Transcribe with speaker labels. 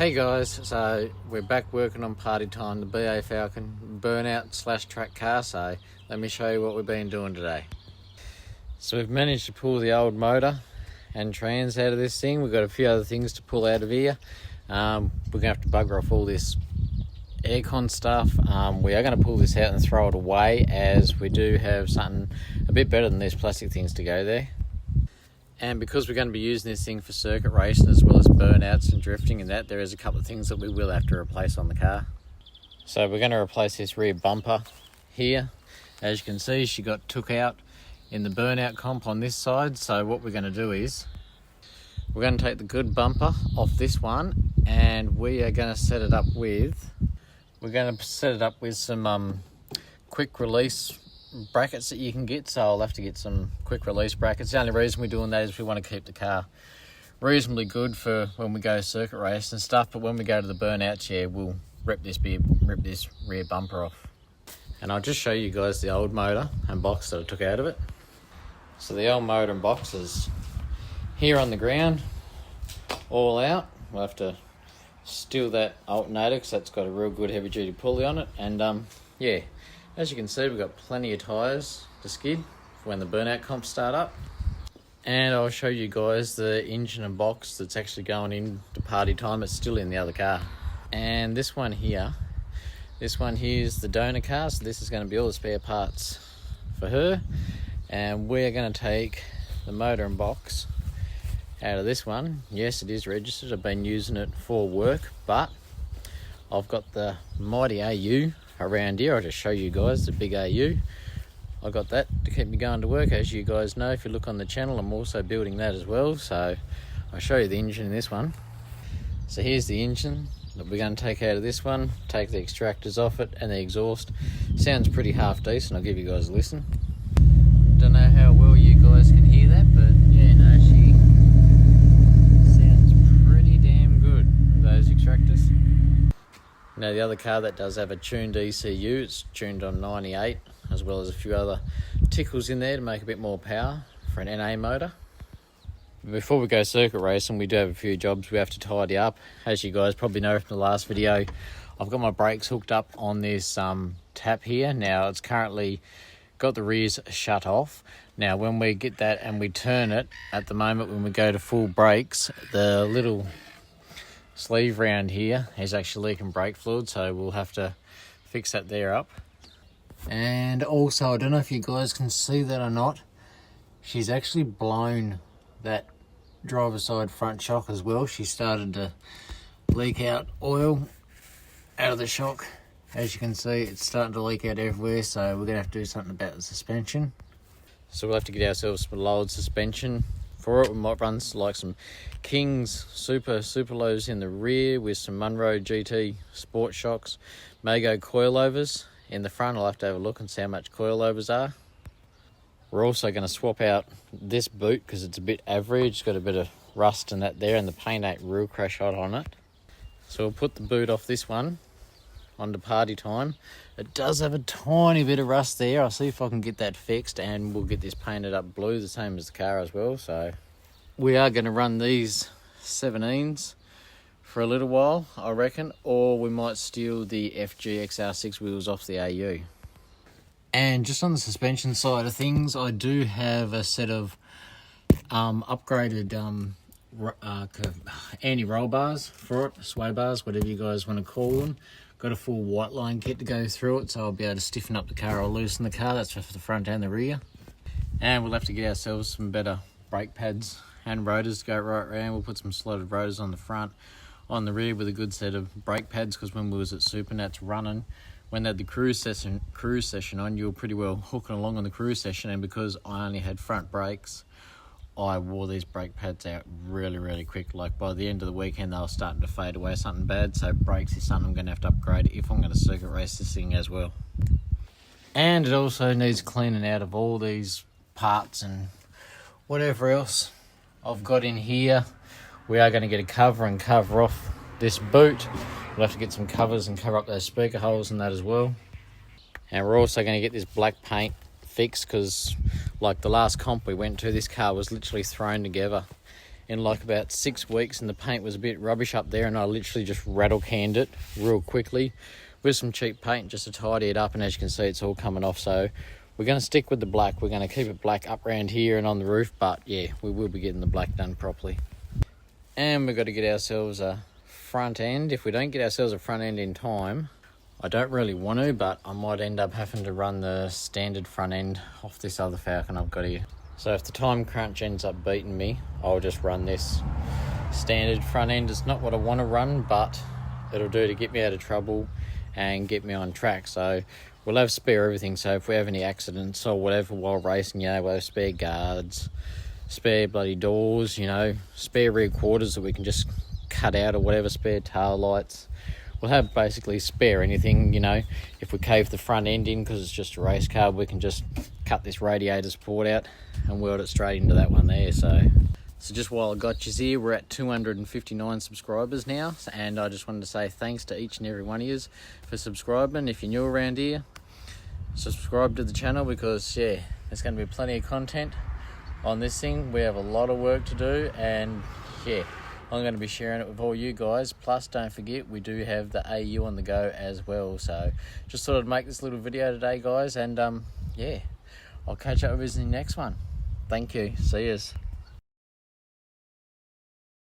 Speaker 1: Hey guys, so we're back working on party time, the BA Falcon burnout / track car. So let me show you what we've been doing today. So we've managed to pull the old motor and trans out of this thing. We've got a few other things to pull out of here. We're gonna have to bugger off all this aircon stuff. We are going to pull this out and throw it away, as we do have something a bit better than these plastic things to go there. And because we're going to be using this thing for circuit racing as well as burnouts and drifting and that, there is a couple of things that we will have to replace on the car. So we're going to replace this rear bumper here. As you can see, she got took out in the burnout comp on this side. So what we're going to do is we're going to take the good bumper off this one, and we are going to set it up with some quick release brackets that you can get. So I'll have to get some quick release brackets. The only reason we're doing that is we want to keep the car reasonably good for when we go circuit race and stuff, but when we go to the burnouts, yeah, we'll rip this rear bumper off. And I'll just show you guys the old motor and box that I took out of it. So the old motor and box is here on the ground, all out. We'll have to steal that alternator because that's got a real good heavy duty pulley on it. And yeah, as you can see, we've got plenty of tyres to skid for when the burnout comps start up. And I'll show you guys the engine and box that's actually going into party time. It's still in the other car. And this one here is the donor car. So this is going to be all the spare parts for her. And we're going to take the motor and box out of this one. Yes, it is registered. I've been using it for work, but I've got the mighty AU around here. I'll just show you guys the big AU. I got that to keep me going to work. As you guys know, if you look on the channel, I'm also building that as well. So I'll show you the engine in this one. So here's the engine that we're going to take out of this one. Take the extractors off it and the exhaust. Sounds pretty half decent. I'll give you guys a listen. Don't know how well you guys can hear that, but yeah, no, she sounds pretty damn good with those extractors. Now the other car that does have a tuned ECU, it's tuned on 98, as well as a few other tickles in there to make a bit more power for an NA motor. Before we go circuit racing, we do have a few jobs we have to tidy up. As you guys probably know from the last video, I've got my brakes hooked up on this tap here. Now it's currently got the rears shut off. Now when we get that and we turn it, at the moment when we go to full brakes, the little sleeve round here is actually leaking brake fluid, so we'll have to fix that there up. And also, I don't know if you guys can see that or not, she's actually blown that driver's side front shock as well. She started to leak out oil out of the shock. As you can see, it's starting to leak out everywhere, so we're gonna have to do something about the suspension. So we'll have to get ourselves some lowered suspension. For it, we might run like some Kings super lows in the rear with some Munro GT sport shocks. May go coilovers in the front. I'll have to have a look and see how much coilovers are. We're also going to swap out this boot because it's a bit average. It's got a bit of rust and that there, and the paint ain't real crash hot on it. So we'll put the boot off this one onto party time. It does have a tiny bit of rust there. I'll see if I can get that fixed, and we'll get this painted up blue, the same as the car as well. So we are going to run these 17s for a little while, I reckon, or we might steal the FG XR6 wheels off the AU. And just on the suspension side of things, I do have a set of upgraded anti-roll bars for it, sway bars, whatever you guys want to call them. Got a full white line kit to go through it, so I'll be able to stiffen up the car or loosen the car. That's for the front and the rear. And we'll have to get ourselves some better brake pads and rotors to go right around. We'll put some slotted rotors on the front, on the rear with a good set of brake pads, because when we was at Supernats running, when they had the cruise session on, you were pretty well hooking along on the cruise session, and because I only had front brakes, I wore these brake pads out really quick. Like by the end of the weekend, they were starting to fade away, something bad. So brakes is something I'm going to have to upgrade if I'm going to circuit race this thing as well. And it also needs cleaning out of all these parts and whatever else I've got in here. We are going to get a cover and cover off this boot. We'll have to get some covers and cover up those speaker holes and that as well. And we're also going to get this black paint fixed, because like the last comp we went to, this car was literally thrown together in like about 6 weeks, and the paint was a bit rubbish up there, and I literally just rattle canned it real quickly with some cheap paint just to tidy it up, and as you can see, it's all coming off. So we're going to stick with the black. We're going to keep it black up around here and on the roof, but yeah, we will be getting the black done properly. And we've got to get ourselves a front end. If we don't get ourselves a front end in time, I don't really want to, but I might end up having to run the standard front end off this other Falcon I've got here. So if the time crunch ends up beating me, I'll just run this standard front end. It's not what I want to run, but it'll do to get me out of trouble and get me on track. So we'll have spare everything. So if we have any accidents or whatever while racing, you know, we'll have spare guards, spare bloody doors, you know, spare rear quarters that we can just cut out or whatever, spare tail lights. We'll have basically spare anything, you know. If we cave the front end in because it's just a race car, we can just cut this radiator support out and weld it straight into that one there. So just while I got you here, we're at 259 subscribers now, and I just wanted to say thanks to each and every one of you for subscribing. If you're new around here, subscribe to the channel, because yeah, there's going to be plenty of content on this thing. We have a lot of work to do, and yeah, I'm going to be sharing it with all you guys. Plus, don't forget, we do have the AU on the go as well. So just thought I'd make this little video today, guys, and yeah, I'll catch up with you in the next one. Thank you. See yous.